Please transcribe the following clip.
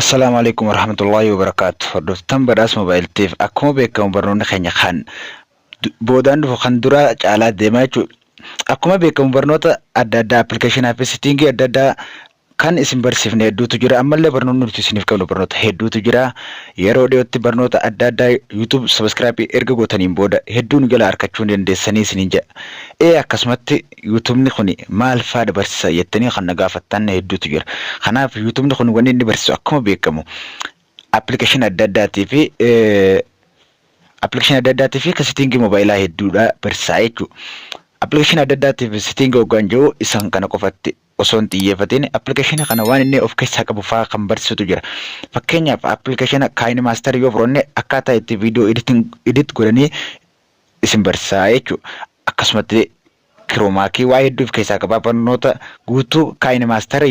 Assalamualaikum warahmatullahi wabarakatuh. Hordoftan badhaasa moobaayiltiif akkuma beekamu barnoonni keenya kan boodaan dhufu kan dura caalaa deemaa jechuudha. Akkuma beekamu barnoota adda addaa appilikeeshinaa fi settingii adda addaa kan isin barsiifne hedduutu jira. Ammallee barnoonni nuti isiniif qabnu barnoota hedduutu jira. Yeroo dhiyootti barnoota adda addaa YouTube subscribe erga gootaniin booda hedduun jala harkachuu dandeessanii isiniin jedha. Akkasumatti YouTubni kun maal fa'aa dabarsa jettanii kan na gaafattan hedduutu jira. Kanaaf YouTubni kun wanni inni barsiisu akkuma beekamu appilikeeshinii adda addaatii fi settingii moobaayilaa hedduudha barsiisaa jechuudha. Appilikeeshinii adda addaatii fi settingii hoggaan jiru isaan kana qofatti osoo hin xiyyeeffatiin appilikeeshinii kana waan inni of keessaa qabu fa'aa kan barsiisutu jira. Fakkeenyaaf appilikeeshina KineMaster yoo fudhanne akkaataa itti viidiyoo edit godhanii isin barsiisaa jechuudha. Akkasumatti kiroomaakii waa hedduu of keessaa qaba. Barnoota guutuu KineMaster